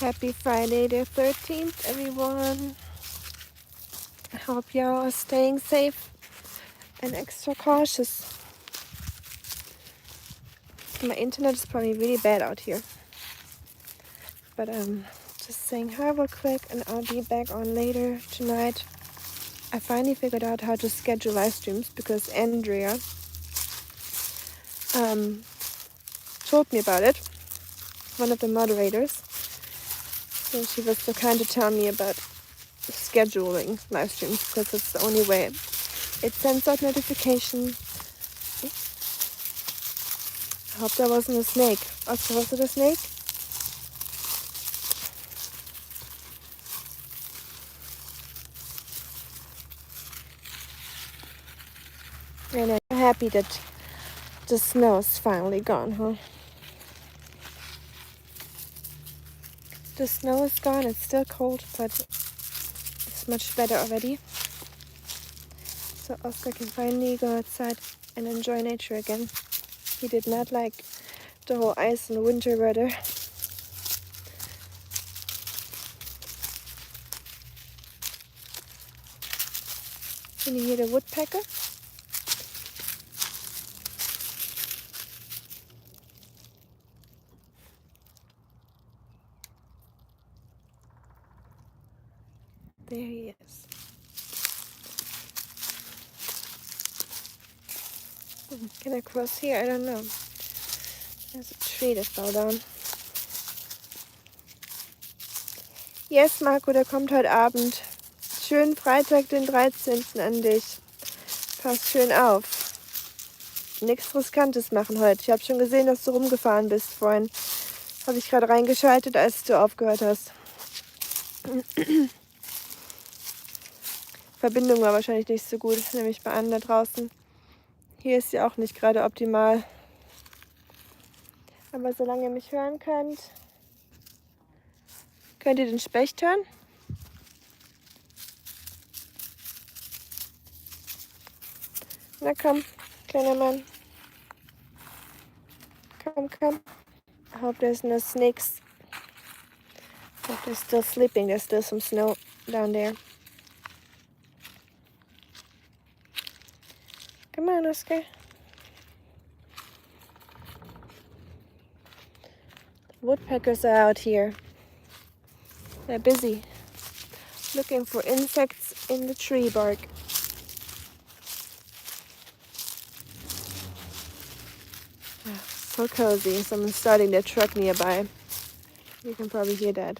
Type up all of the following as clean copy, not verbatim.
Happy Friday the 13th, everyone. I hope y'all are staying safe and extra cautious. My internet is probably really bad out here. But just saying hi real quick, and I'll be back on later tonight. I finally figured out how to schedule live streams because Andrea told me about it, one of the moderators. So she was so kind to tell me about scheduling live streams because it's the only way. It sends out notifications. I hope that wasn't a snake. Oskar, was it a snake? And I'm happy that the snow is finally gone, huh? The snow is gone. It's still cold, but it's much better already. So Oskar can finally go outside and enjoy nature again. He did not like the whole ice and winter weather. Can you hear the woodpecker? There he is. Can I cross here? I don't know. There's a tree that fell down. Yes, Marco, der kommt heute Abend. Schönen Freitag, den 13. an dich. Pass schön auf. Nichts Riskantes machen heute. Ich habe schon gesehen, dass du rumgefahren bist vorhin. Habe ich gerade reingeschaltet, als du aufgehört hast. Verbindung war wahrscheinlich nicht so gut, nämlich bei anderen da draußen. Hier ist sie auch nicht gerade optimal. Aber solange ihr mich hören könnt, könnt ihr den Specht hören? Na komm, kleiner Mann. Come. I hope there's no snakes. I hope they're still sleeping. There's still some snow down there. Come on, Oskar. The woodpeckers are out here. They're busy looking for insects in the tree bark. So cozy. Someone's starting their truck nearby. You can probably hear that.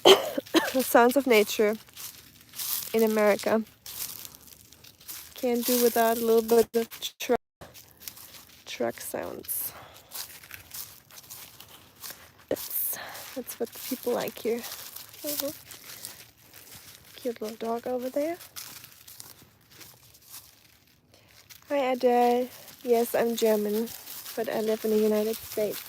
The sounds of nature in America. Can't do without a little bit of truck sounds. That's what the people like here. Cute little dog over there. Hi Adele. Yes, I'm German, but I live in the United States.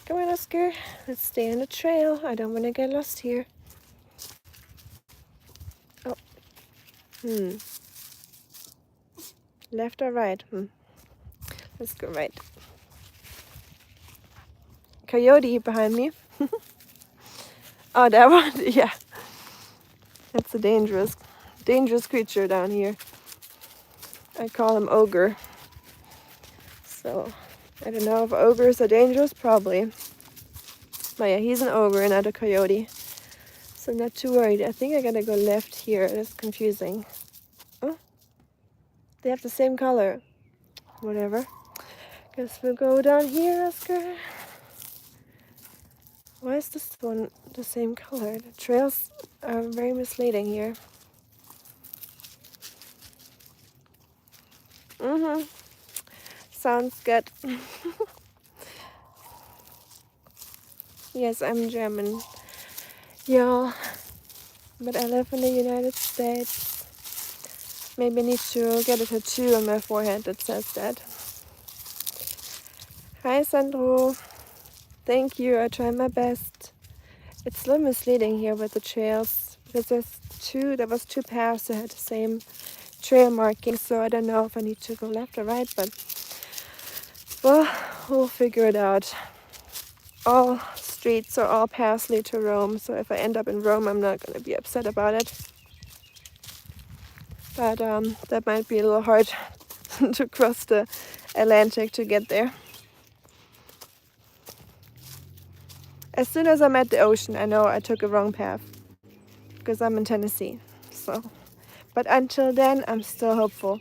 Come on, Oskar. Let's stay on the trail. I don't want to get lost here. Oh. Left or right? Let's go right. Coyote behind me. Oh, that one? Yeah. That's a dangerous creature down here. I call him ogre. So, I don't know if ogres are dangerous, probably. But yeah, he's an ogre, not a coyote. So I'm not too worried. I think I gotta go left here. That's confusing. Oh, they have the same color. Whatever. Guess we'll go down here, Oskar. Why is this one the same color? The trails are very misleading here. Sounds good. Yes, I'm German. Yeah, but I live in the United States. Maybe I need to get a tattoo on my forehead that says that. Hi, Sandro. Thank you, I try my best. It's a little misleading here with the trails because there was two paths that had the same trail marking, so I don't know if I need to go left or right, but Well, we'll figure it out. All streets or all paths lead to Rome, so if I end up in Rome, I'm not going to be upset about it. But that might be a little hard to cross the Atlantic to get there. As soon as I'm at the ocean, I know I took a wrong path because I'm in Tennessee. So, but until then, I'm still hopeful.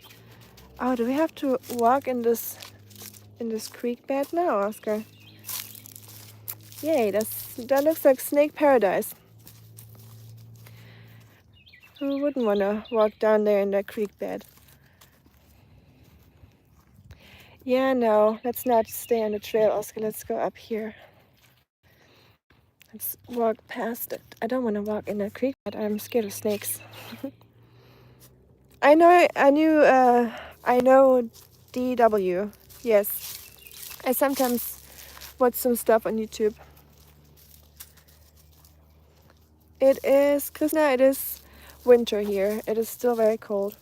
Oh, do we have to walk in this creek bed now, Oskar? Yay, that looks like snake paradise. Who wouldn't want to walk down there in that creek bed? Yeah, no, let's not stay on the trail, Oskar. Let's go up here. Let's walk past it. I don't want to walk in that creek bed. I'm scared of snakes. I know DW. Yes, I sometimes watch some stuff on YouTube. It is, Krishna, it is winter here. It is still very cold.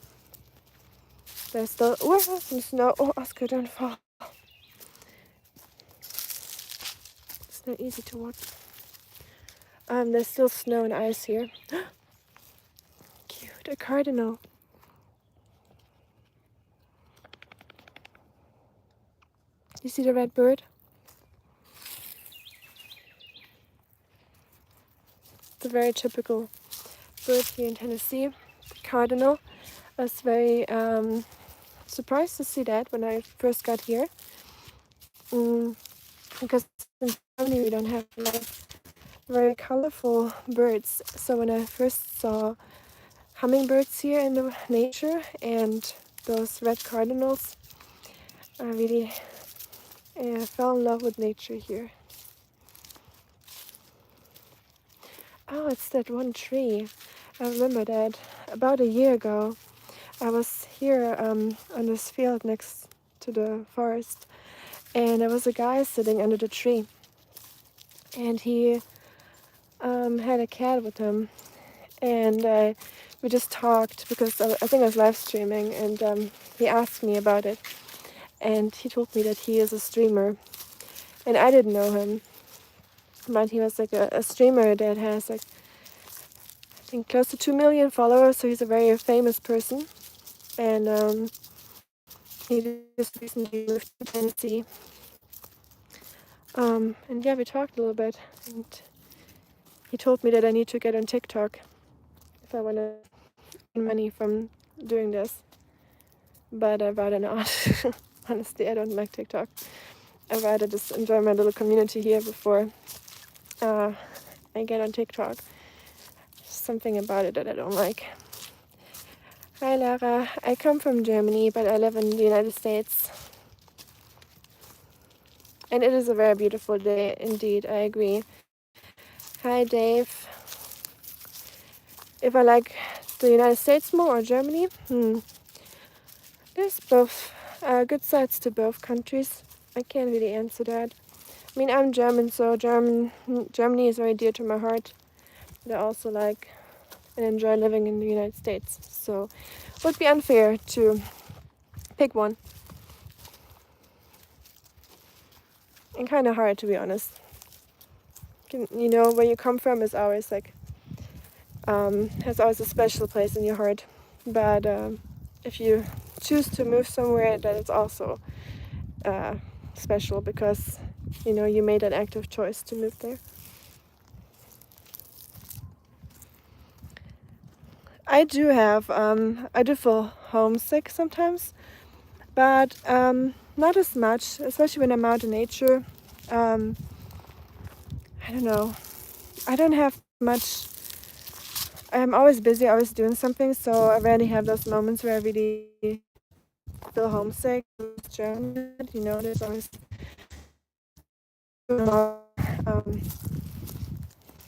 There's still some snow. Oh, Oskar, don't fall. It's not easy to watch. There's still snow and ice here. Cute, a cardinal. You see the red bird? It's a very typical bird here in Tennessee. Cardinal. I was very surprised to see that when I first got here. Because in Germany we don't have like very colorful birds. So when I first saw hummingbirds here in the nature and those red cardinals, I really fell in love with nature here. Oh, it's that one tree. I remember that about a year ago I was here on this field next to the forest, and there was a guy sitting under the tree, and he had a cat with him, and we just talked because I think I was live streaming, and he asked me about it, and he told me that he is a streamer, and I didn't know him, but he was like a streamer that has like I think close to 2 million followers, so he's a very famous person, and he just recently moved to Tennessee. And yeah, we talked a little bit, and he told me that I need to get on TikTok if I want to earn money from doing this. But I'd rather not. Honestly, I don't like TikTok. I'd rather just enjoy my little community here before I get on TikTok. Something about it that I don't like. Hi Lara, I come from Germany, but I live in the United States. And it is a very beautiful day indeed, I agree. Hi Dave. If I like the United States more or Germany? There's both good sides to both countries. I can't really answer that. I mean, I'm German, so Germany is very dear to my heart. But I also like and enjoy living in the United States. So it would be unfair to pick one. And kind of hard, to be honest. You know, where you come from is always like, has always a special place in your heart. But if you choose to move somewhere, that is also special because, you know, you made an active choice to move there. I do feel homesick sometimes, but not as much, especially when I'm out in nature. I don't know. I don't have much. I'm always busy, always doing something, so I rarely have those moments where I really feel homesick. You know, there's always I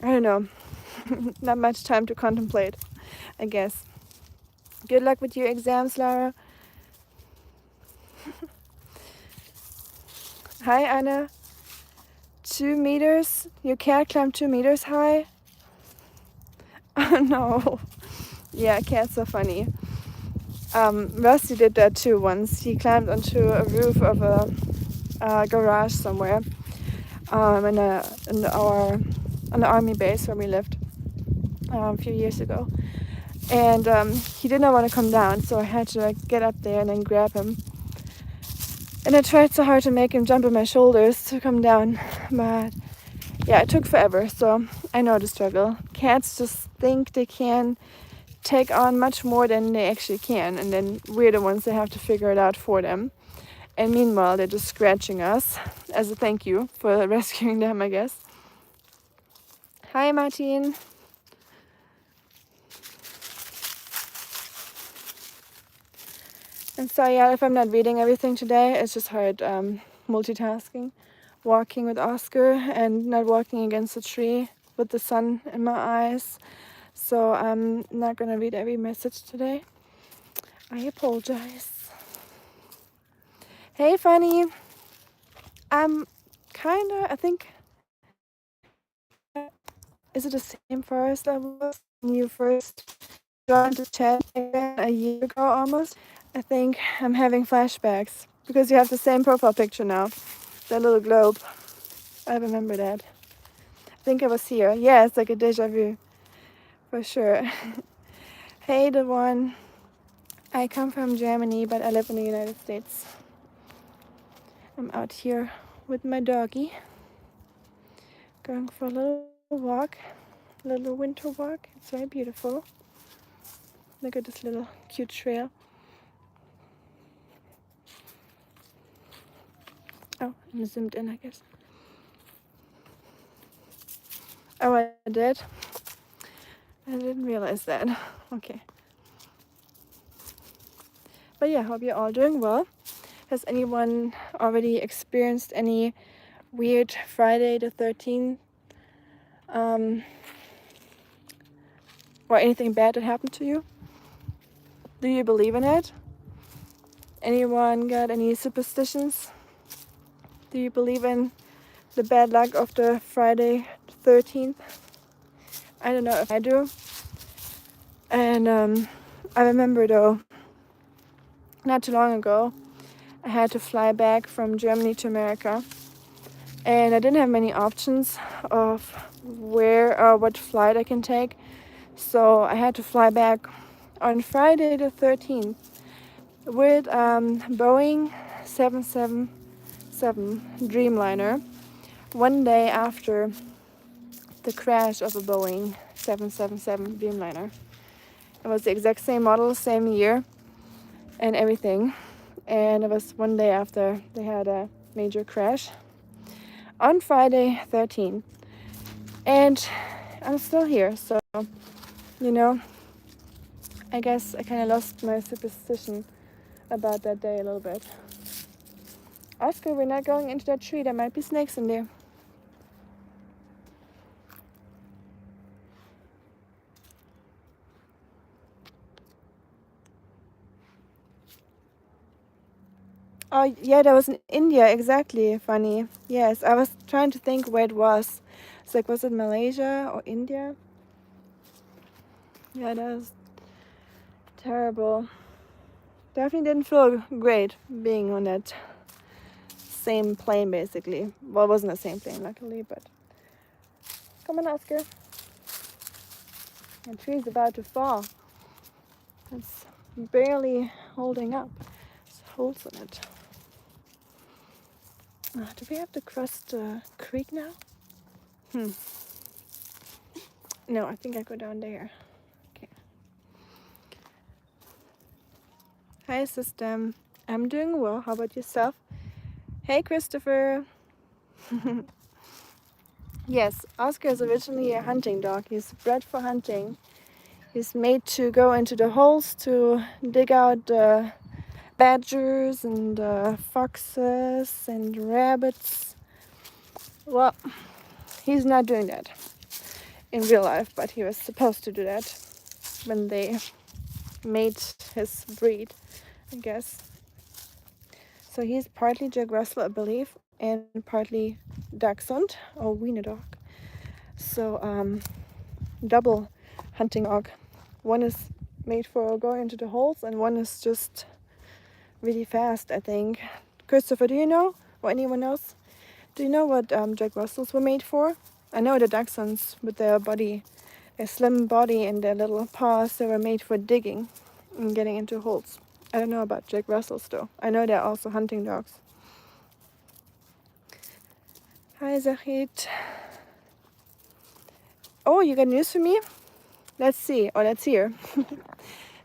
don't know. Not much time to contemplate, I guess. Good luck with your exams, Lara. Hi, Anna. 2 meters? Your cat climbed 2 meters high? Oh no. Yeah, cats are funny. Rusty did that too once. He climbed onto a roof of a garage somewhere on the army base where we lived a few years ago. And he did not want to come down, so I had to like get up there and then grab him. And I tried so hard to make him jump on my shoulders to come down, but yeah, it took forever, so I know the struggle. Cats just think they can take on much more than they actually can, and then we're the ones that have to figure it out for them. And meanwhile, they're just scratching us as a thank you for rescuing them, I guess. Hi, Martin. And so yeah, if I'm not reading everything today, it's just hard multitasking. Walking with Oskar and not walking against a tree with the sun in my eyes. So I'm not gonna read every message today. I apologize. Hey, Fanny. I'm I think, is it the same forest I was when you first joined the chat again a year ago almost? I think I'm having flashbacks because you have the same profile picture now. That little globe. I remember that. I think I was here. Yeah, it's like a deja vu. For sure. Hey, the one. I come from Germany, but I live in the United States. I'm out here with my doggy. Going for a little walk. A little winter walk. It's very beautiful. Look at this little cute trail. Oh, I'm zoomed in, I guess. Oh, I did? I didn't realize that. Okay. But yeah, hope you're all doing well. Has anyone already experienced any weird Friday the 13th? Or anything bad that happened to you? Do you believe in it? Anyone got any superstitions? Do you believe in the bad luck of the Friday the 13th? I don't know if I do. And I remember though, not too long ago, I had to fly back from Germany to America. And I didn't have many options of where or what flight I can take. So I had to fly back on Friday the 13th with Boeing 777 Dreamliner, one day after the crash of a Boeing 777 Dreamliner. It was the exact same model, same year, and everything. And it was one day after they had a major crash on Friday 13th. And I'm still here, so, you know, I guess I kind of lost my superstition about that day a little bit. Oskar, we're not going into that tree. There might be snakes in there. Oh, yeah, that was in India, exactly, funny. Yes, I was trying to think where it was. It's like, was it Malaysia or India? Yeah, that was terrible. Definitely didn't feel great being on that same plane, basically. Well, it wasn't the same plane, luckily, but... Come on, Oskar. The tree's about to fall. It's barely holding up. There's holes in it. Do we have to cross the creek now? No, I think I go down there. Okay. Hi, system. I'm doing well. How about yourself? Hey, Christopher. Yes, Oskar is originally a hunting dog. He's bred for hunting. He's made to go into the holes to dig out the badgers and foxes and rabbits. Well, he's not doing that in real life, but he was supposed to do that when they made his breed, I guess. So he's partly Jack Russell, I believe, and partly Dachshund or Wiener dog. So double hunting dog. One is made for going into the holes and one is just really fast, I think. Christopher, do you know or anyone else, do you know what Jack Russells were made for? I know the Dachshunds with their body, their slim body and their little paws, they were made for digging and getting into holes. I don't know about Jack Russells though. I know they're also hunting dogs. Hi Zachit. Oh, you got news for me? Let's see, or let's hear.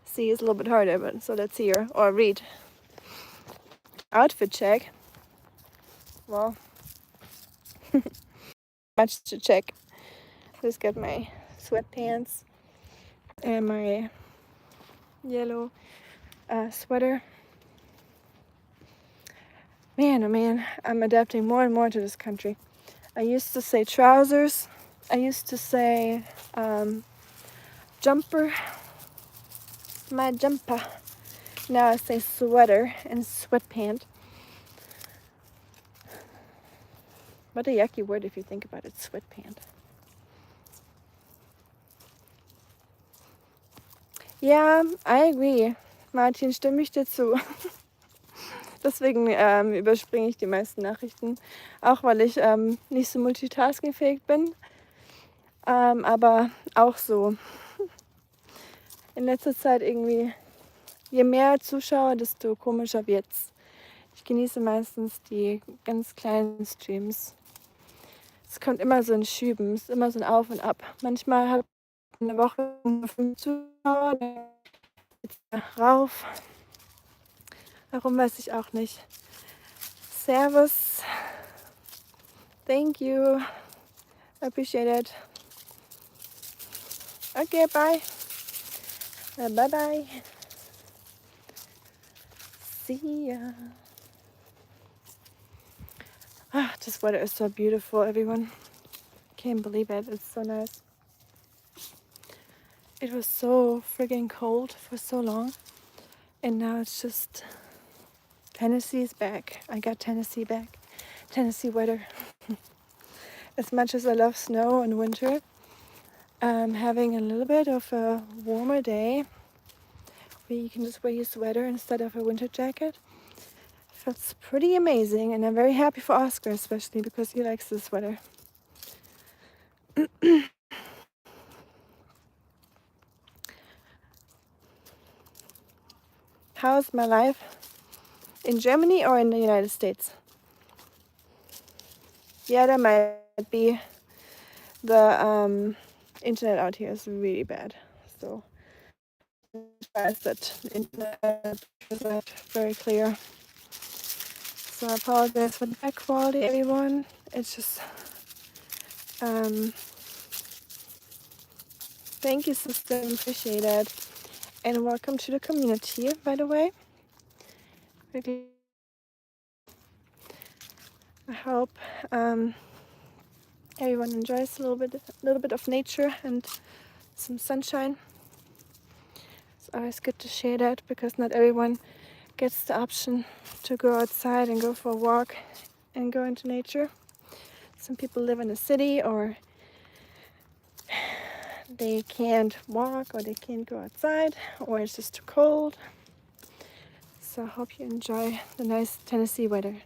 See is a little bit harder, but so let's hear or read. Outfit check. Well, much to check. Just got my sweatpants and my yellow sweater. Man, oh man, I'm adapting more and more to this country. I used to say trousers. I used to say jumper. My jumper. Now I say sweater and sweatpant. What a yucky word if you think about it, sweatpant. Ja, I agree. Martin, stimme ich dir zu. Deswegen überspringe ich die meisten Nachrichten. Auch weil ich nicht so multitaskingfähig bin. Aber auch so. In letzter Zeit irgendwie, je mehr Zuschauer, desto komischer wird's. Ich genieße meistens die ganz kleinen Streams. Es kommt immer so in Schüben, es ist immer so ein Auf und Ab. Manchmal habe ich eine Woche 5 Zuschauer, dann geht's rauf. Warum, weiß ich auch nicht. Servus. Thank you. Appreciate it. Okay, bye. Bye bye. See ya. Ah, this weather is so beautiful, everyone. Can't believe it. It's so nice. It was so friggin' cold for so long. And now it's just... Tennessee is back. I got Tennessee back. Tennessee weather. As much as I love snow and winter, having a little bit of a warmer day where you can just wear your sweater instead of a winter jacket feels pretty amazing, and I'm very happy for Oskar, especially because he likes this sweater. How's my life in Germany or in the United States? Yeah, that might be. The internet out here is really bad, so that the internet is not very clear. So I apologize for the bad quality, everyone. It's just thank you, sister, appreciate it, and welcome to the community, by the way. Really, I hope everyone enjoys a little bit of nature and some sunshine. It's always good to share that because not everyone gets the option to go outside and go for a walk and go into nature. Some people live in a city, or they can't walk, or they can't go outside, or it's just too cold. So I hope you enjoy the nice Tennessee weather.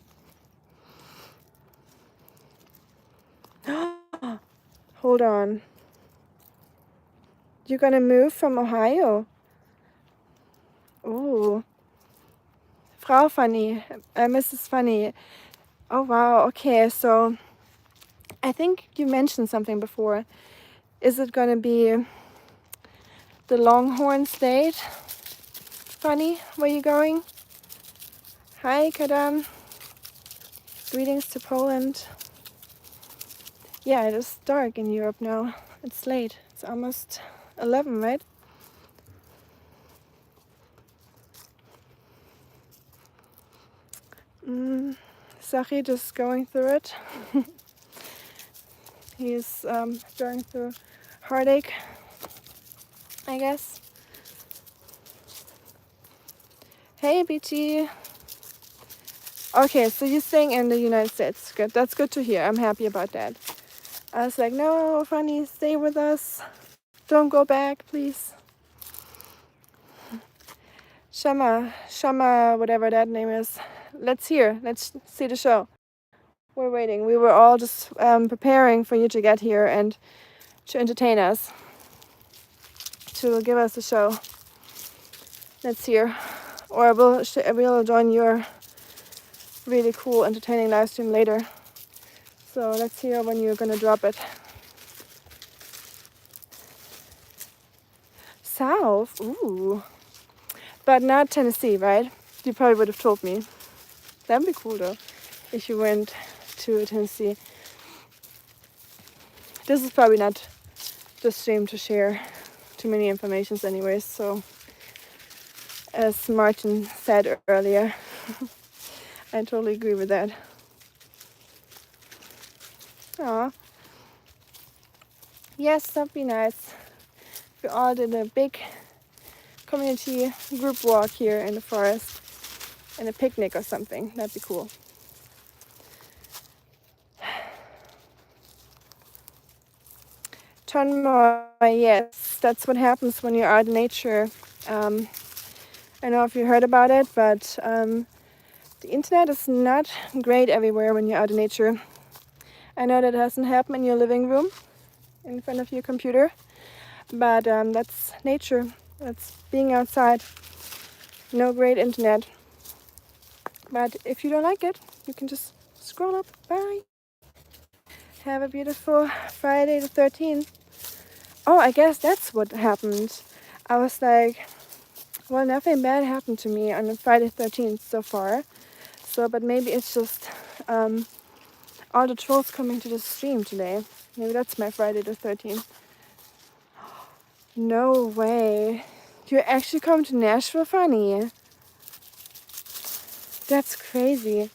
Hold on. You're gonna move from Ohio? Ooh. Frau Funny, Mrs. Funny. Oh wow, okay, so I think you mentioned something before. Is it gonna be the Longhorn State? Funny, where you going? Hi, Kadam. Greetings to Poland. Yeah, it is dark in Europe now. It's late. It's almost 11, right? Sachi just going through it. He's going through heartache, I guess. Hey, BT. Okay, so you're staying in the United States. Good. That's good to hear. I'm happy about that. I was like, no, Funny, stay with us. Don't go back, please. Shama, whatever that name is. Let's hear. Let's see the show. we're waiting. We were all just preparing for you to get here and to entertain us, to give us a show. Let's hear. Or we'll join your really cool, entertaining live stream later. So let's hear when you're gonna drop it. South? Ooh. But not Tennessee, right? You probably would have told me. That'd be cool though, if you went to Tennessee. This is probably not the stream to share too many informations anyways, so as Martin said earlier, I totally agree with that. Aw. Yes, that'd be nice. We all did a big community group walk here in the forest and a picnic or something. That'd be cool. Turn more, yes, that's what happens when you're out in nature. I don't know if you heard about it, but the internet is not great everywhere when you're out in nature. I know that doesn't happen in your living room in front of your computer, but that's nature. That's being outside. No great internet. But if you don't like it, you can just scroll up. Bye. Have a beautiful Friday the 13th. Oh, I guess that's what happened. I was like, well, nothing bad happened to me on Friday the 13th so far. So, but maybe it's just all the trolls coming to the stream today. Maybe that's my Friday the 13th. No way. You actually come to Nashville, Funny? That's crazy.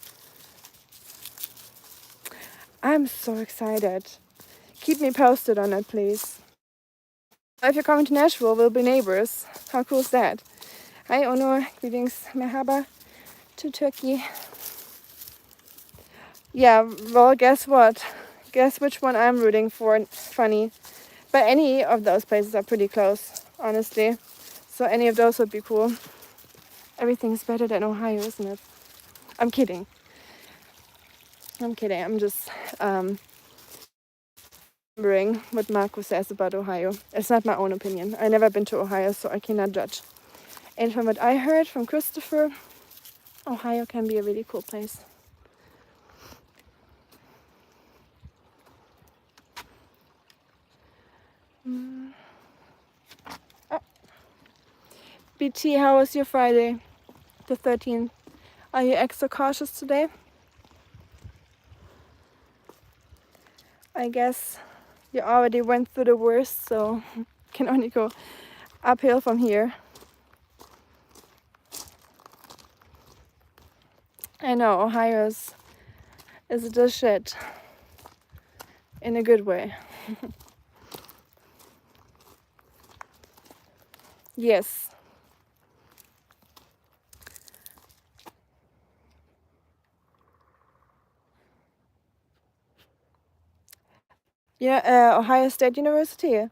I'm so excited. Keep me posted on it, please. If you're coming to Nashville, we'll be neighbors. How cool is that? Hi, Ono. Greetings. Merhaba to Turkey. Yeah, well, guess what? Guess which one I'm rooting for, Funny. But any of those places are pretty close, honestly. So any of those would be cool. Everything's better than Ohio, isn't it? I'm kidding. I'm just remembering what Marco says about Ohio. It's not my own opinion. I've never been to Ohio, so I cannot judge. And from what I heard from Christopher, Ohio can be a really cool place. Oh. BT, how was your Friday, the 13th? Are you extra cautious today? I guess you already went through the worst, so can only go uphill from here. I know, Ohio is the shit. In a good way. Yes. Yeah, Ohio State University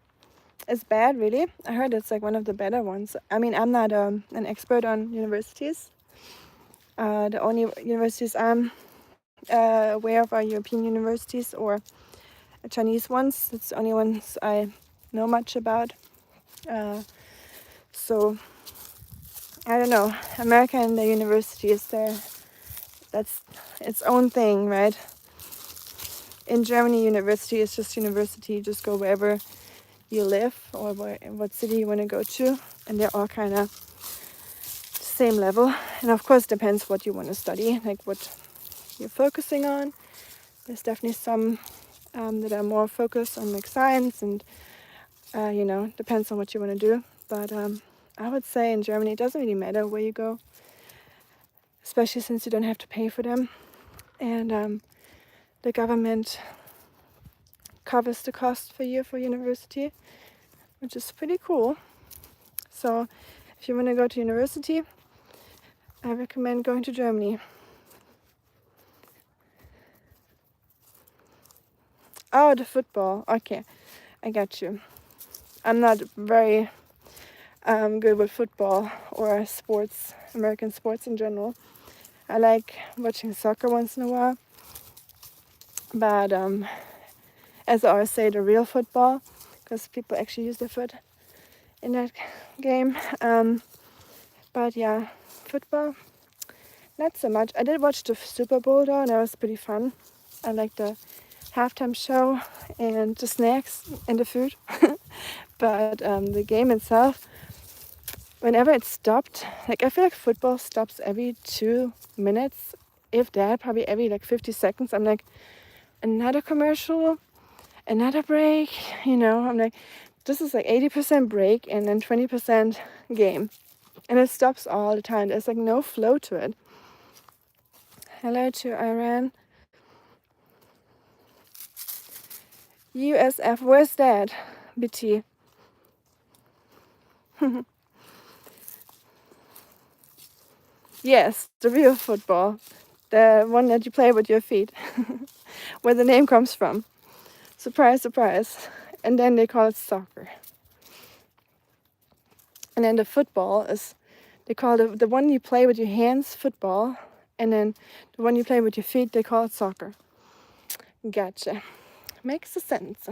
is bad, really. I heard it's like one of the better ones. I mean, I'm not an expert on universities. The only universities I'm aware of are European universities or Chinese ones. It's the only ones I know much about. So I don't know. America and the universities, that's its own thing, right? In Germany, university is just university. You just go wherever you live or what city you want to go to, and they're all kind of the same level. And of course, it depends what you want to study, like what you're focusing on. There's definitely some that are more focused on like science and depends on what you want to do. But I would say in Germany, it doesn't really matter where you go, especially since you don't have to pay for them. And the government covers the cost for you for university, which is pretty cool. So if you want to go to university, I recommend going to Germany. Oh, the football. Okay, I got you. I'm not very good with football or sports, American sports in general. I like watching soccer once in a while. But as I always say, the real football, because people actually use their foot in that game. But yeah, football, not so much. I did watch the Super Bowl though, and that was pretty fun. I liked the halftime show and the snacks and the food. But the game itself, whenever it stopped, like I feel like football stops every 2 minutes, if that, probably every like 50 seconds. I'm like, another commercial, another break, I'm like, this is like 80% break and then 20% game. And it stops all the time. There's like no flow to it. Hello to Iran. USF, where's that? BT. Yes, the real football. The one that you play with your feet. Where the name comes from. Surprise, surprise. And then they call it soccer. And then the football is, they call the one you play with your hands football. And then the one you play with your feet, they call it soccer. Gotcha. Makes sense.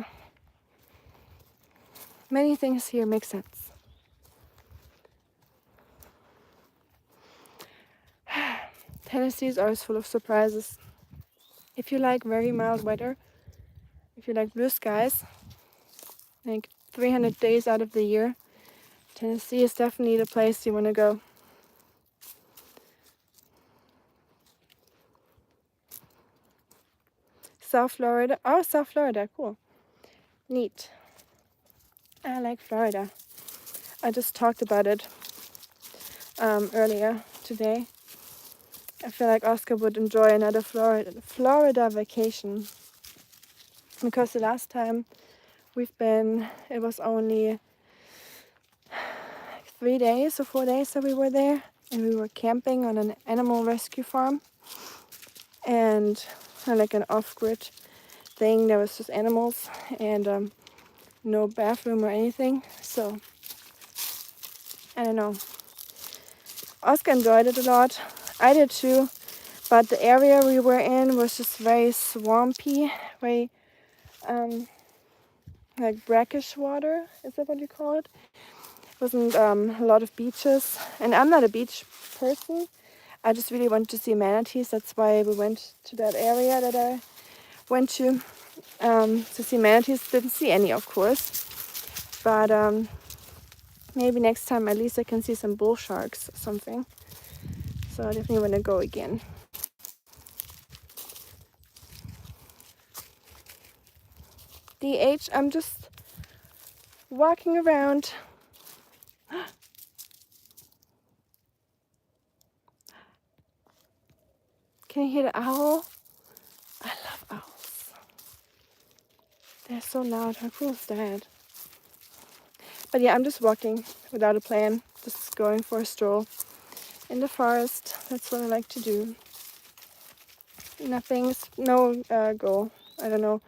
Many things here make sense. Tennessee is always full of surprises. If you like very mild weather, if you like blue skies, like 300 days out of the year, Tennessee is definitely the place you want to go. South Florida. Oh, South Florida. Cool. Neat. I like Florida. I just talked about it earlier today. I feel like Oskar would enjoy another Florida vacation. Because the last time we've been, it was only 3 days or 4 days that we were there. And we were camping on an animal rescue farm. And like an off-grid thing. There was just animals and no bathroom or anything. So, I don't know. Oskar enjoyed it a lot. I did too. But the area we were in was just very swampy, very like brackish water. Is that what you call it? It wasn't a lot of beaches. And I'm not a beach person. I just really wanted to see manatees. That's why we went to that area that I went to see manatees. Didn't see any, of course. But maybe next time at least I can see some bull sharks or something. So I definitely want to go again. DH, I'm just walking around. Can you hear the owl? I love owls. They're so loud. How cool is that? But yeah, I'm just walking without a plan. Just going for a stroll in the forest. That's what I like to do. No goal. I don't know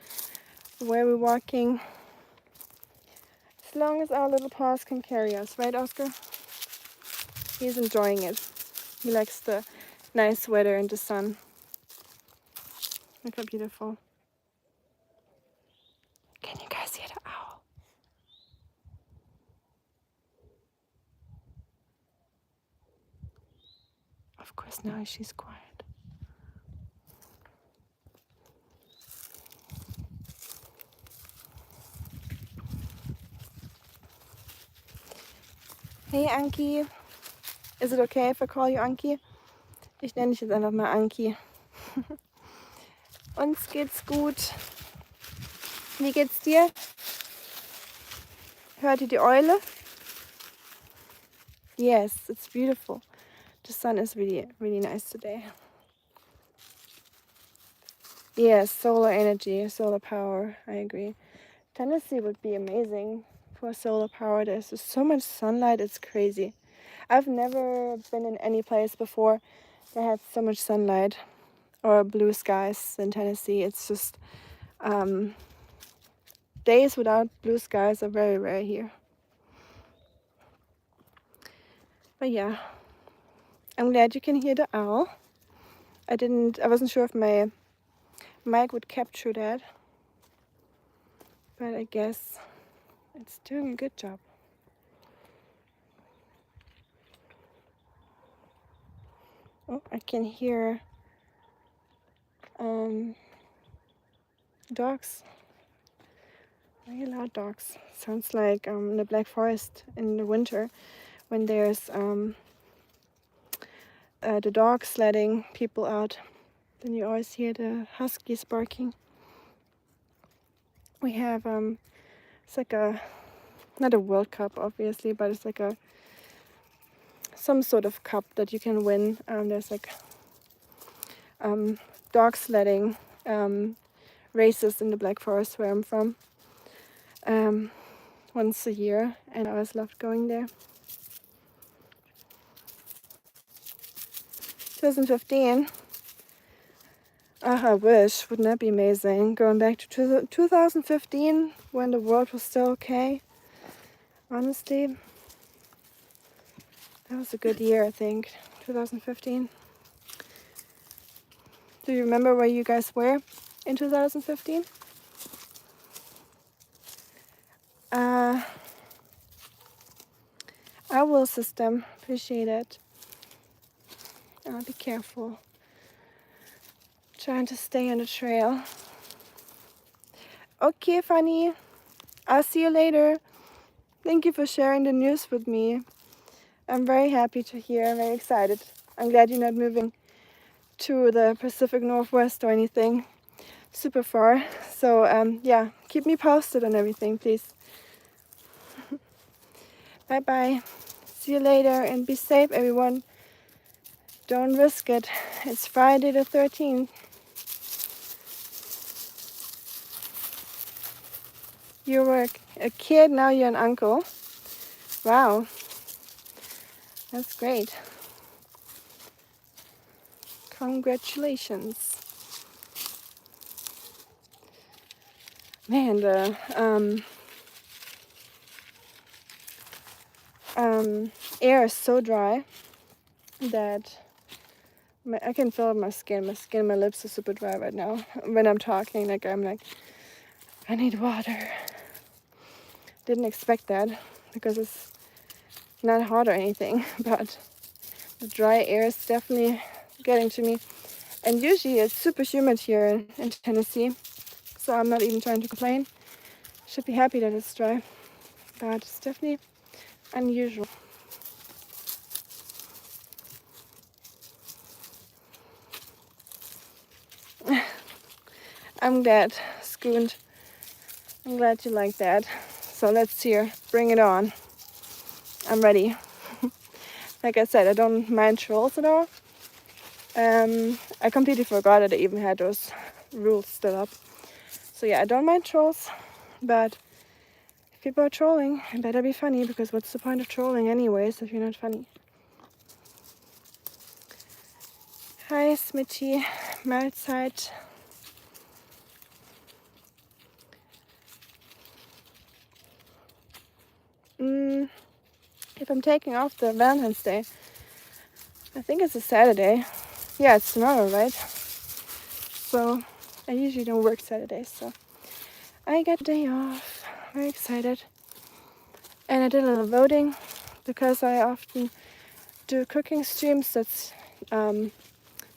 where we're walking. As long as our little paws can carry us, right, Oskar? He's enjoying it. He likes the nice weather and the sun. Look how beautiful. Can you guys hear the owl? Of course, now she's quiet. Hey Anki. Is it okay if I call you Anki? Ich nenne dich jetzt einfach mal Anki. Uns geht's gut. Wie geht's dir? Hört ihr die Eule? Yes, it's beautiful. The sun is really, really nice today. Yes, solar energy, solar power. I agree. Tennessee would be amazing for solar power. There's just so much sunlight, it's crazy. I've never been in any place before that had so much sunlight or blue skies in Tennessee. It's just days without blue skies are very rare here. But yeah, I'm glad you can hear the owl. I wasn't sure if my mic would capture that. But I guess it's doing a good job. Oh, I can hear dogs. Very loud dogs. Sounds like in the Black Forest in the winter when there's the dogs letting people out. Then you always hear the huskies barking. We have it's like not a World Cup obviously, but it's like some sort of cup that you can win. There's like dog sledding races in the Black Forest where I'm from once a year, and I always loved going there. 2015. I wish. Wouldn't that be amazing? Going back to 2015 when the world was still okay. Honestly, that was a good year, I think. 2015. Do you remember where you guys were in 2015? I will, system. Appreciate it. Be careful. Trying to stay on the trail. Okay, Fanny. I'll see you later. Thank you for sharing the news with me. I'm very happy to hear. I'm very excited. I'm glad you're not moving to the Pacific Northwest or anything super far. So yeah, keep me posted on everything, please. Bye bye. See you later and be safe, everyone. Don't risk it. It's Friday the 13th. You were a kid, now you're an uncle. Wow. That's great. Congratulations. Man, the air is so dry that I can feel my skin. My lips are super dry right now. When I'm talking, I'm like, I need water. Didn't expect that because it's not hot or anything, but the dry air is definitely getting to me. And usually it's super humid here in Tennessee, so I'm not even trying to complain. Should be happy that it's dry, but it's definitely unusual. I'm glad, Skoont. I'm glad you like that. So let's hear, bring it on. I'm ready. Like I said, I don't mind trolls at all. I completely forgot that I even had those rules still up. So yeah, I don't mind trolls, but if people are trolling, it better be funny, because what's the point of trolling anyways if you're not funny? Hi, Smitty. Mahlzeit. If I'm taking off the Valentine's Day, I think it's a Saturday. Yeah, it's tomorrow, right? So I usually don't work Saturdays, so I got a day off. Very excited. And I did a little voting because I often do cooking streams. That's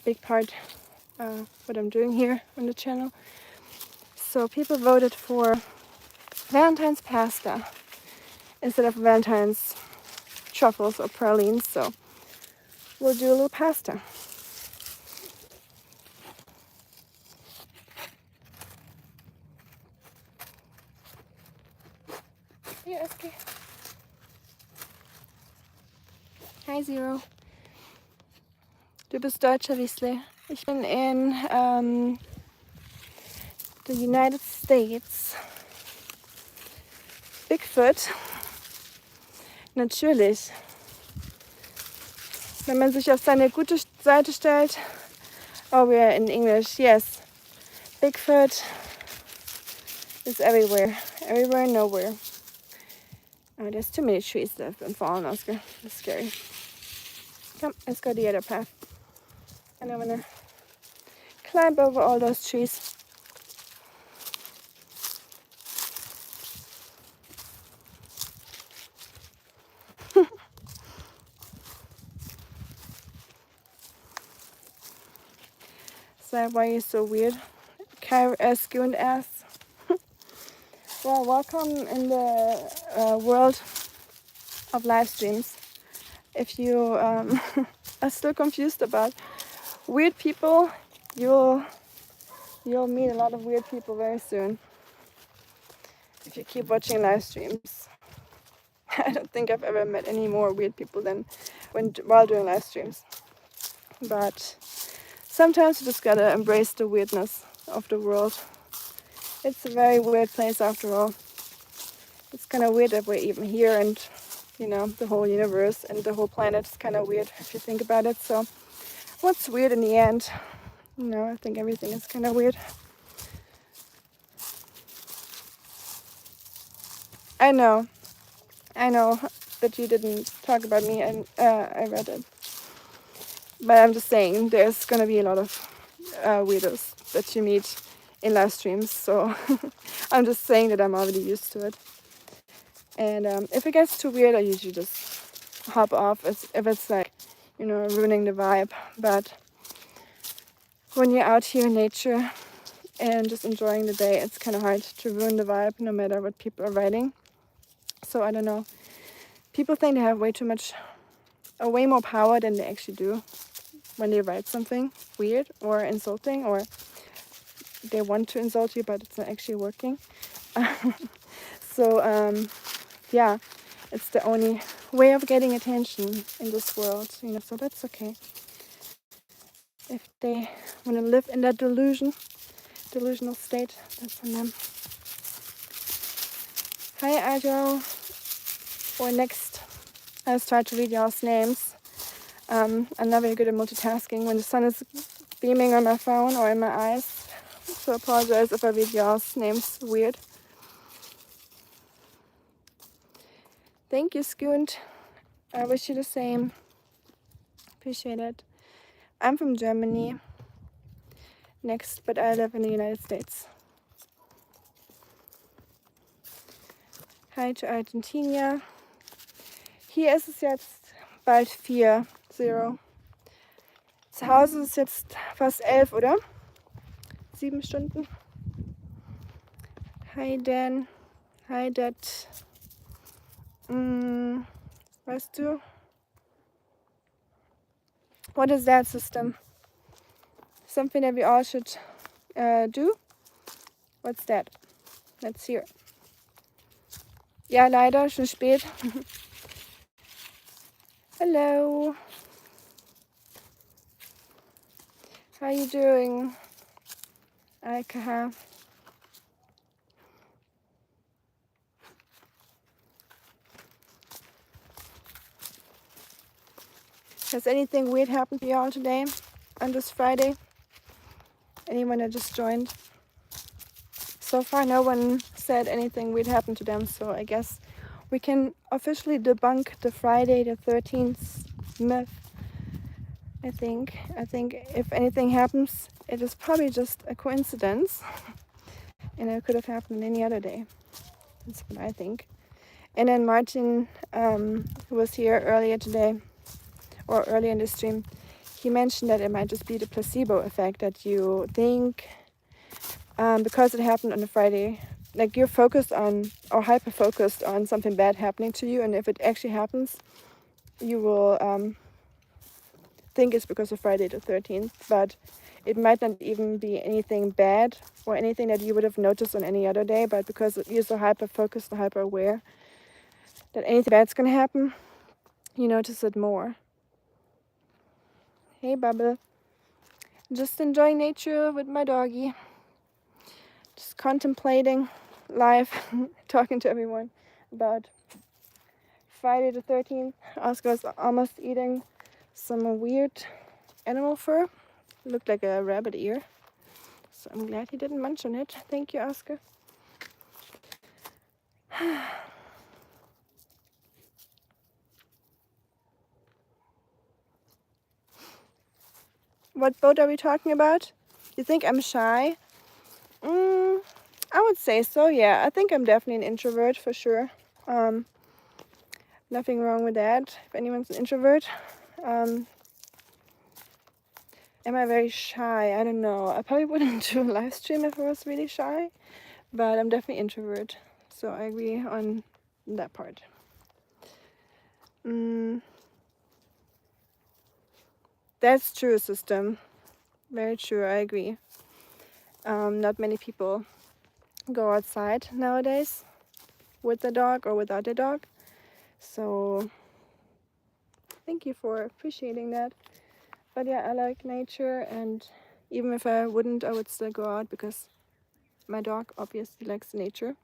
big part what I'm doing here on the channel. So people voted for Valentine's pasta instead of Valentine's truffles or pralines. So we'll do a little pasta. Hier, Oskar. Hi, Zero. Du bist Deutscher, Wiesle. Ich bin in the United States. Bigfoot. Natürlich. Wenn man sich auf seine gute Seite stellt. Oh, we are in English. Yes. Bigfoot is everywhere. Everywhere, nowhere. Oh, there's too many trees that have been fallen, Oskar. That's scary. Come, let's go the other path. And I'm gonna climb over all those trees. like, why are you so weird? Skewed asks. Well, welcome in the world of live streams. If you are still confused about weird people, you'll meet a lot of weird people very soon. If you keep watching live streams. I don't think I've ever met any more weird people than while doing live streams. But sometimes you just gotta embrace the weirdness of the world. It's a very weird place after all. It's kind of weird that we're even here, and you know, the whole universe and the whole planet is kind of weird if you think about it. So what's weird in the end? You know, I think everything is kind of weird. I know that you didn't talk about me, and I read it. But I'm just saying, there's gonna be a lot of weirdos that you meet in live streams. So I'm just saying that I'm already used to it. And if it gets too weird, I usually just hop off if it's like, you know, ruining the vibe. But when you're out here in nature and just enjoying the day, it's kind of hard to ruin the vibe no matter what people are writing. So I don't know. People think they have way more power than they actually do when they write something weird or insulting, or they want to insult you but it's not actually working. So yeah, it's the only way of getting attention in this world, you know, so that's okay. If they want to live in that delusional state, that's on them. Hi Ajo. Or next, I'll start to read y'all's names. I'm not very good at multitasking when the sun is beaming on my phone or in my eyes, so I apologize if I read y'all's names weird. Thank you, Skund. I wish you the same. Appreciate it. I'm from Germany. Next, but I live in the United States. Hi to Argentina. Hier ist es jetzt bald 4:00. Zu Hause ist es jetzt fast 11, oder? 7 Stunden. Hi Dan. Hi Dad. Weißt du? What is that system? Something that we all should do? What's that? Let's hear. Ja, leider, schon spät. Hello. How you doing? Alkaha. Has anything weird happened to y'all today on this Friday? Anyone that just joined? So far no one said anything weird happened to them, so I guess we can officially debunk the Friday the 13th myth. I think if anything happens, it is probably just a coincidence and it could have happened any other day. That's what I think. And then Martin, who was here earlier today, or earlier in the stream, he mentioned that it might just be the placebo effect, that you think because it happened on a Friday, like you're focused on or hyper focused on something bad happening to you, and if it actually happens, you will think it's because of Friday the 13th, but it might not even be anything bad or anything that you would have noticed on any other day, but because you're so hyper focused and hyper aware that anything bad's gonna happen, you notice it more. Hey Bubble. Just enjoying nature with my doggy. Just contemplating life, talking to everyone about Friday the 13th. Oskar was almost eating some weird animal fur. It looked like a rabbit ear. So I'm glad he didn't munch on it. Thank you, Oskar. What boat are we talking about? You think I'm shy? I would say so, yeah. I think I'm definitely an introvert for sure. Nothing wrong with that, if anyone's an introvert. Am I very shy? I don't know. I probably wouldn't do a live stream if I was really shy, but I'm definitely introvert. So I agree on that part. That's true, system. Very true, I agree. Not many people go outside nowadays with the dog or without the dog. So thank you for appreciating that. But yeah, I like nature, and even if I wouldn't, I would still go out because my dog obviously likes nature.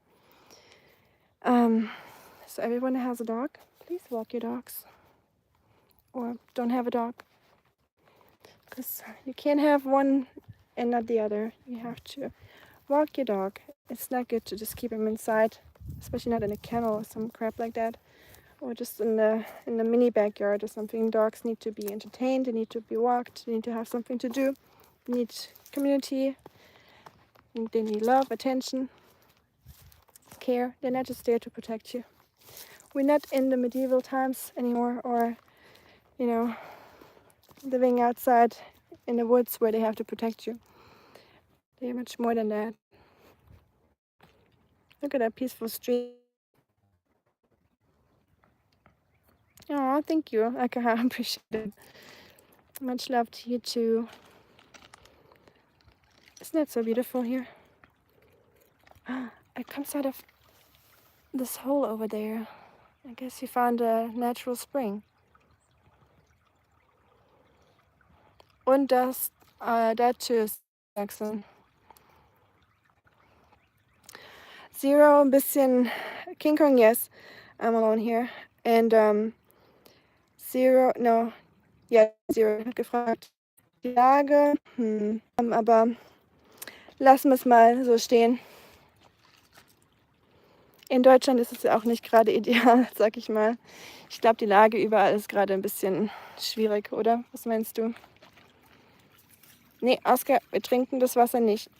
So everyone that has a dog, please walk your dogs. Or don't have a dog. Because you can't have one and not the other. You have to walk your dog. It's not good to just keep him inside, especially not in a kennel or some crap like that. Or just in the mini backyard or something. Dogs need to be entertained, they need to be walked, they need to have something to do, they need community, they need love, attention, care. They're not just there to protect you. We're not in the medieval times anymore, or living outside in the woods where they have to protect you. They're much more than that. Look at that peaceful street. Oh, thank you. I appreciate it. Much love to you too. Isn't that so beautiful here? It comes out of this hole over there. I guess you found a natural spring. Und that too is Jackson. Zero, ein bisschen King Kong, yes. I'm alone here. And Zero, no, ja, Zero hat gefragt. Die Lage, aber lassen wir es mal so stehen. In Deutschland ist es ja auch nicht gerade ideal, sag ich mal. Ich glaube, die Lage überall ist gerade ein bisschen schwierig, oder? Was meinst du? Nee, Oskar, wir trinken das Wasser nicht.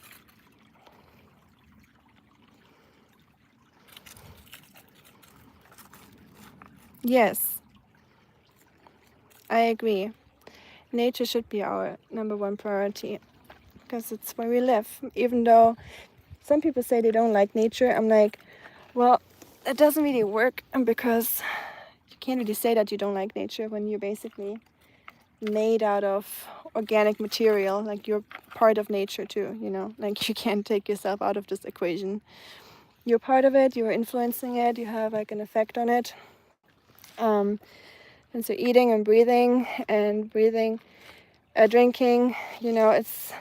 Yes, I agree. Nature should be our number one priority because it's where we live. Even though some people say they don't like nature, I'm like, well, it doesn't really work because you can't really say that you don't like nature when you're basically made out of organic material. Like, you're part of nature too, like you can't take yourself out of this equation. You're part of it, you're influencing it, you have like an effect on it. And so eating and breathing, drinking, it's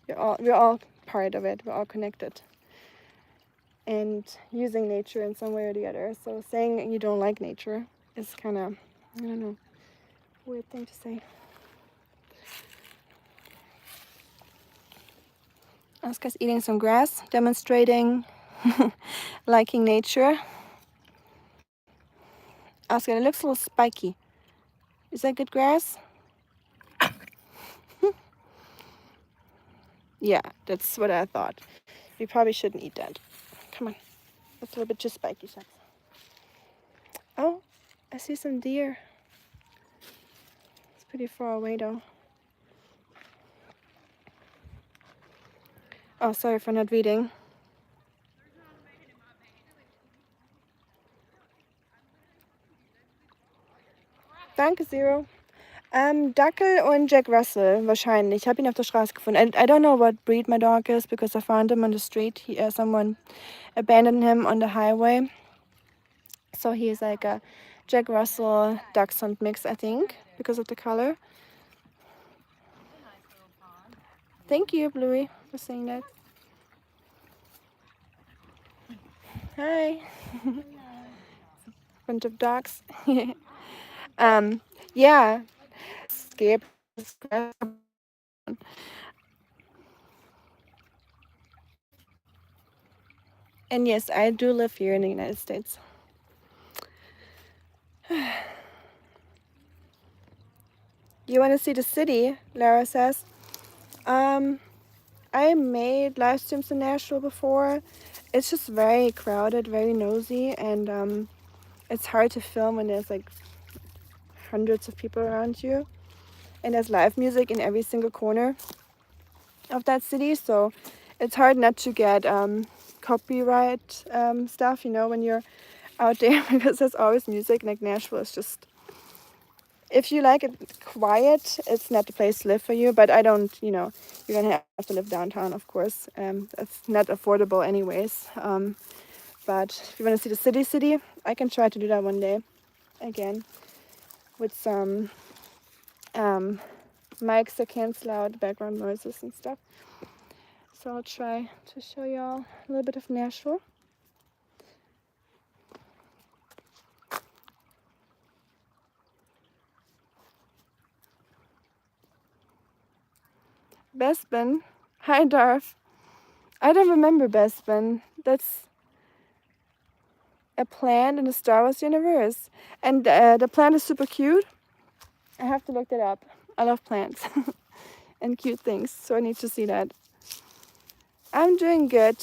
we're all part of it. We're all connected and using nature in some way or the other. So saying you don't like nature is kind of, I don't know, weird thing to say. Oskar's eating some grass, demonstrating liking nature. Oskar, it looks a little spiky. Is that good grass? Yeah, that's what I thought. You probably shouldn't eat that. Come on. That's a little bit too spiky, Schatz. Oh, I see some deer. It's pretty far away though. Oh, sorry for not reading. Danke, Zero. Dackel und Jack Russell, wahrscheinlich. Ich habe ihn auf der Straße gefunden. I don't know what breed my dog is because I found him on the street. Someone abandoned him on the highway. So he's like a Jack Russell Dachshund mix, I think, because of the color. Thank you, Bluey, for saying that. Hi. Bunch of dogs. Yeah. Scared. And yes, I do live here in the United States. You want to see the city? Lara says. I made live streams in Nashville before. It's just very crowded, very nosy, and it's hard to film when there's like hundreds of people around you. and there's live music in every single corner of that city, so it's hard not to get copyright stuff, you know, when you're out there because there's always music. Like Nashville is just, if you like it quiet, it's not the place to live for you. But I don't, you know, you're gonna have to live downtown, of course. That's not affordable anyways. But if you want to see the city, I can try to do that one day again with some mics that cancel out background noises and stuff. So I'll try to show y'all a little bit of Nashville. Bespin. Hi, Darth. I don't remember Bespin. That's a plant in the Star Wars universe. And the plant is super cute. I have to look that up. I love plants and cute things, so I need to see that. I'm doing good.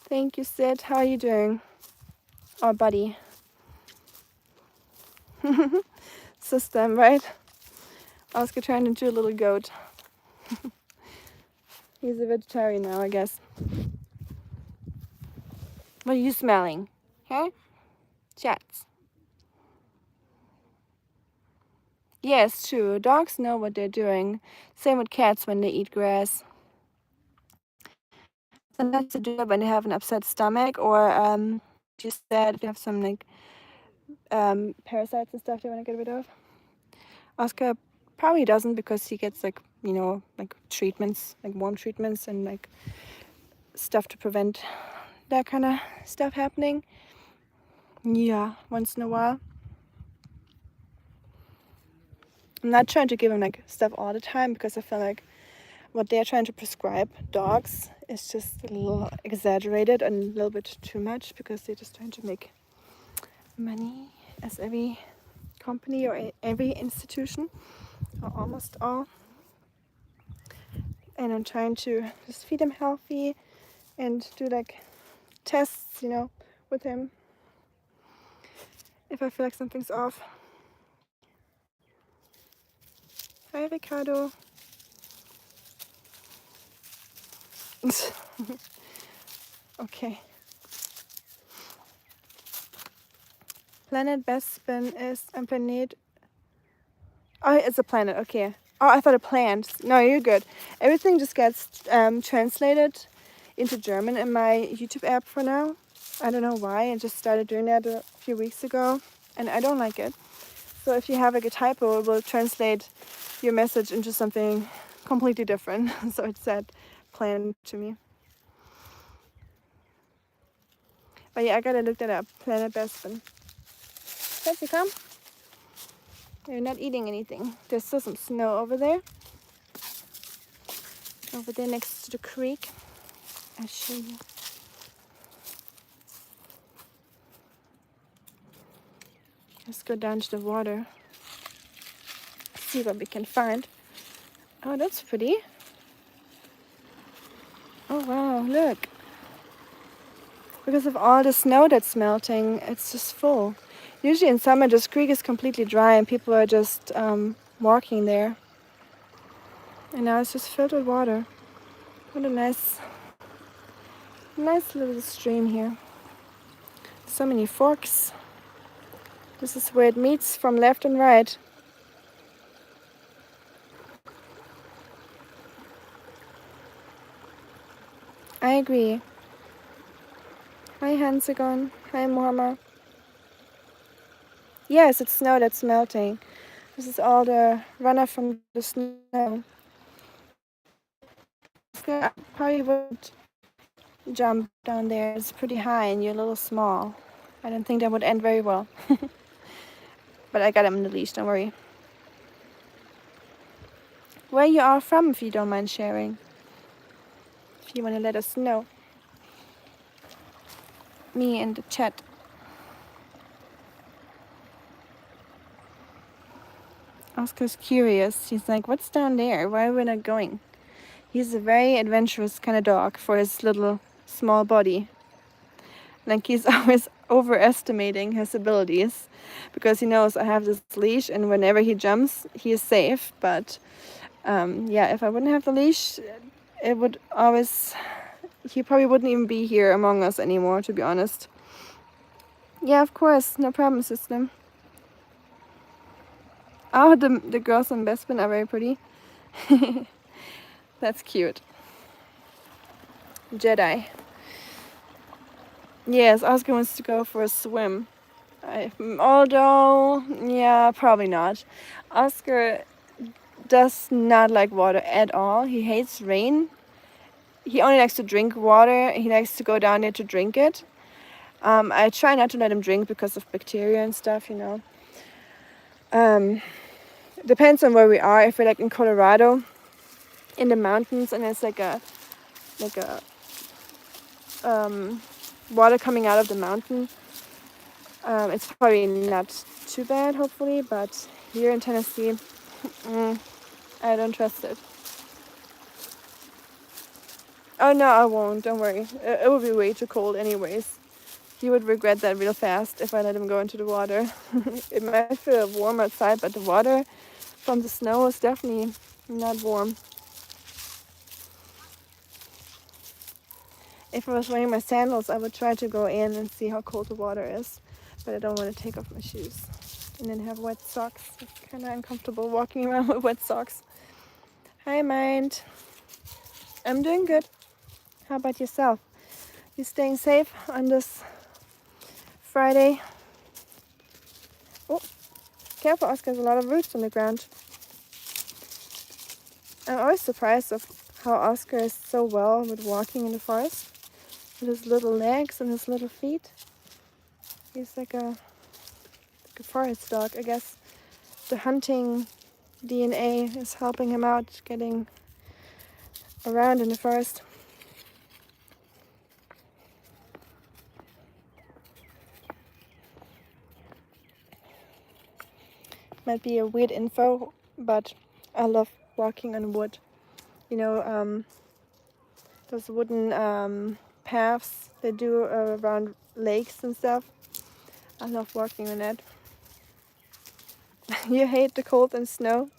Thank you, Sid. How are you doing? Oh, buddy. System, right? Oskar trying to do a little goat. He's a vegetarian now, I guess. What are you smelling? Huh? Chats. Yes, true. Dogs know what they're doing. Same with cats when they eat grass. Sometimes they do it when they have an upset stomach, or you said they have some like parasites and stuff they want to get rid of. Oskar probably doesn't, because he gets like, you know, like treatments, like warm treatments and like stuff to prevent that kind of stuff happening. Yeah, once in a while. I'm not trying to give him like stuff all the time, because I feel like what they're trying to prescribe dogs is just a little exaggerated and a little bit too much, because they're just trying to make money, as every company or every institution, or almost all. And I'm trying to just feed him healthy and do like tests, you know, with him if I feel like something's off. Hi, Ricardo. Okay. Planet Bespin is a planet. Oh, it's a planet. Okay. Oh, I thought a plant. No, you're good. Everything just gets translated into German in my YouTube app for now. I don't know why. I just started doing that a few weeks ago, and I don't like it. So if you have like a typo, it will translate your message into something completely different. So it said planet to me. But yeah, I gotta look that up. Planet Bespin. Fancy, come. You're not eating anything. There's still some snow over there. Over there next to the creek. I'll show you. Let's go down to the water. See what we can find. Oh, that's pretty. Oh wow, look. Because of all the snow that's melting, it's just full. Usually in summer, this creek is completely dry and people are just walking there. And now it's just filled with water. What a nice little stream here. So many forks. This is where it meets from left and right. I agree. Hi Hansagon. Hi Mohammed. Yes, it's snow that's melting. This is all the runoff from the snow. I probably would jump down there. It's pretty high and you're a little small. I don't think that would end very well. But I got him in the leash, don't worry. Where you are from, if you don't mind sharing. If you want to let us know. Me in the chat. Oscar's curious. He's like, what's down there? Why are we not going? He's a very adventurous kind of dog for his little small body. Like he's always overestimating his abilities because he knows I have this leash and whenever he jumps, he is safe. But yeah, if I wouldn't have the leash, it would always, he probably wouldn't even be here among us anymore, to be honest. Yeah, of course, no problem, system. Oh, the girls on Bespin are very pretty. That's cute. Jedi. Yes, Oscar wants to go for a swim. Although, yeah, probably not. Oscar does not like water at all. He hates rain. He only likes to drink water. He likes to go down there to drink it. I try not to let him drink because of bacteria and stuff, you know. Depends on where we are. If we're like in Colorado, in the mountains, and it's like a water coming out of the mountain, it's probably not too bad, hopefully. But here in Tennessee, I don't trust it. Oh no, I won't. Don't worry. It will be way too cold anyways. He would regret that real fast if I let him go into the water. It might feel warm outside, but the water from the snow is definitely not warm. If I was wearing my sandals, I would try to go in and see how cold the water is. But I don't want to take off my shoes and then have wet socks. It's kind of uncomfortable walking around with wet socks. Hi, Mind. I'm doing good. How about yourself? You staying safe on this Friday? Oh, careful, Oscar. There's a lot of roots on the ground. I'm always surprised of how Oscar is so well with walking in the forest. With his little legs and his little feet. He's like a forest dog, I guess. The hunting DNA is helping him out getting around in the forest. Might be a weird info, but I love walking on wood. You know, those wooden paths they do around lakes and stuff. I love walking on that. You hate the cold and snow?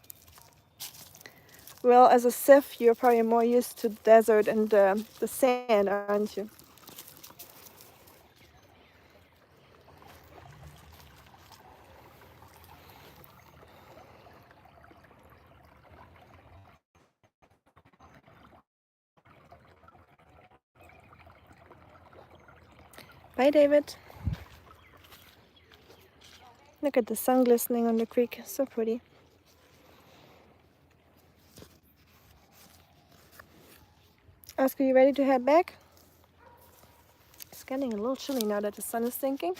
Well, as a Sith, you're probably more used to desert and the sand, aren't you? Bye, David. Look at the sun glistening on the creek. So pretty. Oscar, you ready to head back? It's getting a little chilly now that the sun is sinking.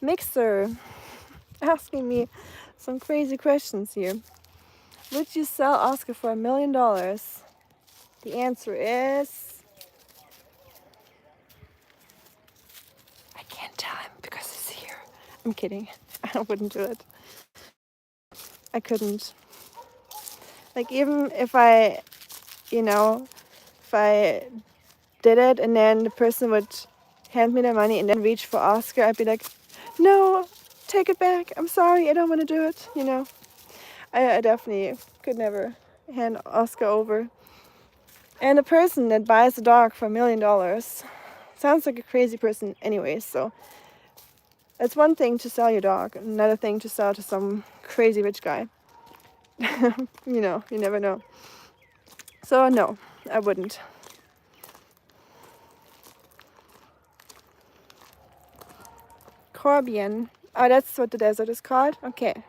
Mixer asking me some crazy questions here. Would you sell Oscar for $1 million? The answer is... I can't tell him because he's here. I'm kidding. I wouldn't do it. I couldn't. Like, even if I did it and then the person would hand me the money and then reach for Oscar, I'd be like, no, take it back. I'm sorry. I don't want to do it. You know, I definitely could never hand Oscar over. And a person that buys a dog for $1 million sounds like a crazy person anyway. So it's one thing to sell your dog, another thing to sell to some crazy rich guy. You know, you never know. So no, I wouldn't. Corbian. Oh, that's what the desert is called? Okay.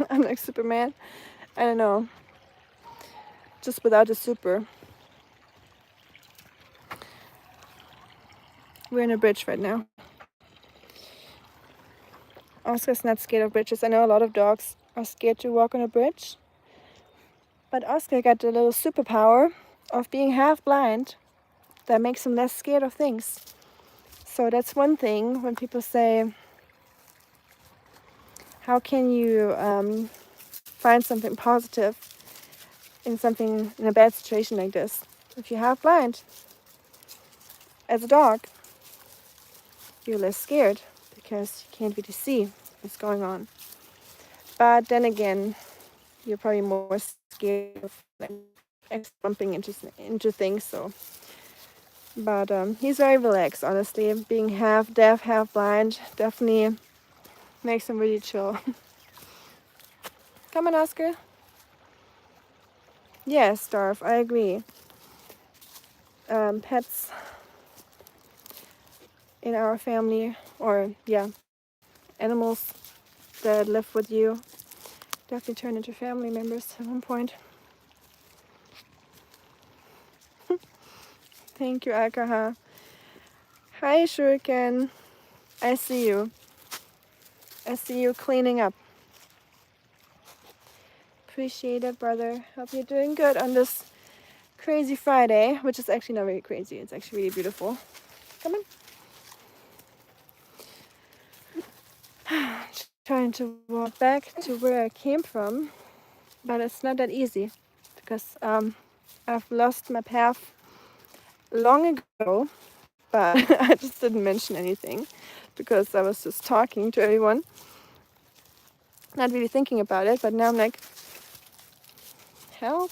I'm like Superman. I don't know. Just without the super. We're in a bridge right now. Oscar's not scared of bridges. I know a lot of dogs are scared to walk on a bridge. But Oscar got the little superpower of being half blind that makes him less scared of things. So that's one thing when people say, how can you find something positive in a bad situation like this. If you're half blind as a dog, you're less scared because you can't really see what's going on. But then again, you're probably more scared of like bumping into things. So, but he's very relaxed. Honestly, being half deaf, half blind definitely makes him really chill. Come on, Oskar. Yes, Darf, I agree. Pets in our family, or yeah, animals that live with you, definitely turn into family members at one point. Thank you, Alkaha. Hi, Shuriken. I see you. I see you cleaning up. Appreciate it, brother. Hope you're doing good on this crazy Friday, which is actually not very crazy. It's actually really beautiful. Come on. Trying to walk back to where I came from, but it's not that easy because I've lost my path long ago, but I just didn't mention anything because I was just talking to everyone, not really thinking about it. But now I'm like, help,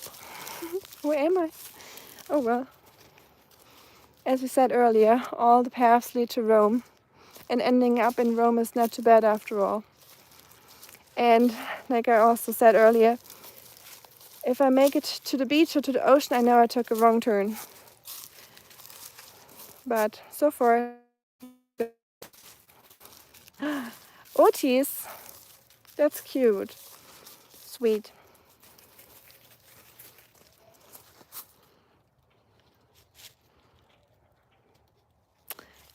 where am I? Oh well. As we said earlier, all the paths lead to Rome, and ending up in Rome is not too bad after all. And like I also said earlier, if I make it to the beach or to the ocean, I know I took a wrong turn. But so far, Otis, that's cute, sweet.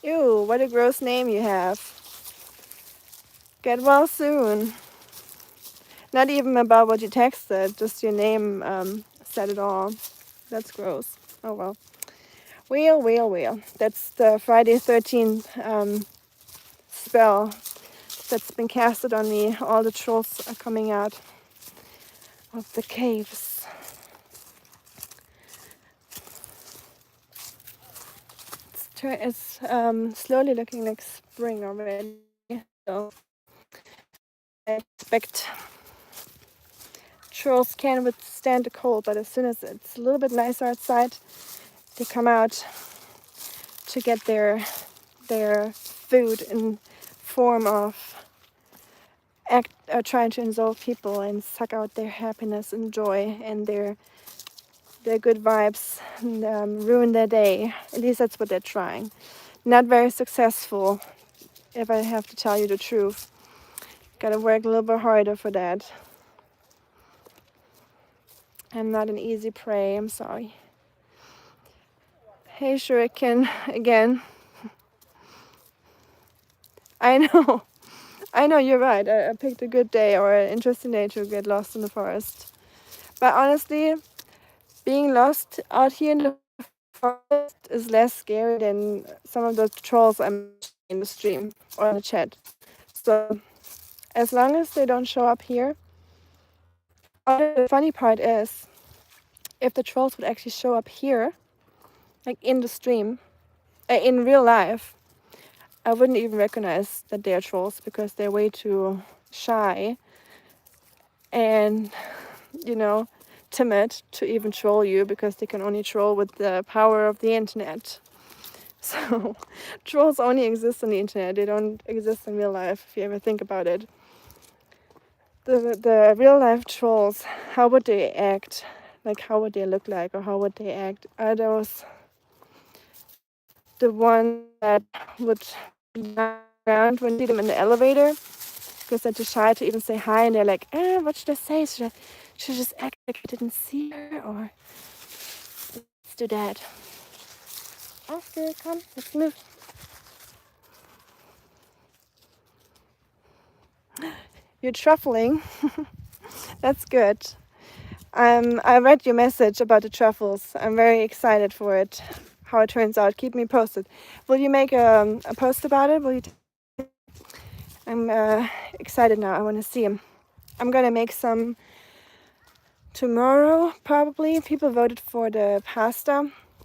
Ew, what a gross name you have. Get well soon. Not even about what you texted, just your name said it all. That's gross. Oh well. Well. That's the Friday 13th spell that's been casted on me. All the trolls are coming out of the caves. It's slowly looking like spring already. So I expect trolls can withstand the cold, but as soon as it's a little bit nicer outside, they come out to get their food in form of trying to insult people and suck out their happiness and joy and their good vibes and ruin their day. At least that's what they're trying. Not very successful, if I have to tell you the truth. Gotta work a little bit harder for that. I'm not an easy prey, I'm sorry. Hey Shuriken, again. I know, you're right. I picked a good day or an interesting day to get lost in the forest. But honestly, being lost out here in the forest is less scary than some of the trolls I'm in the stream or in the chat. So as long as they don't show up here. The funny part is, if the trolls would actually show up here, like in the stream, in real life, I wouldn't even recognize that they're trolls because they're way too shy and, timid to even troll you because they can only troll with the power of the internet. So trolls only exist on the internet. They don't exist in real life, if you ever think about it. The real life trolls, how would they act? Like, how would they look like, or how would they act? Are those the ones that would be around when you see them in the elevator because they're too shy to even say hi, and they're like, what should I say? Should I just act like I didn't see her, or let's do that? Oskar, come, let's move. You're truffling. That's good. I read your message about the truffles. I'm very excited for it. How it turns out. Keep me posted. Will you make a post about it? I'm excited now. I want to see them. I'm gonna make some tomorrow, probably. People voted for the pasta.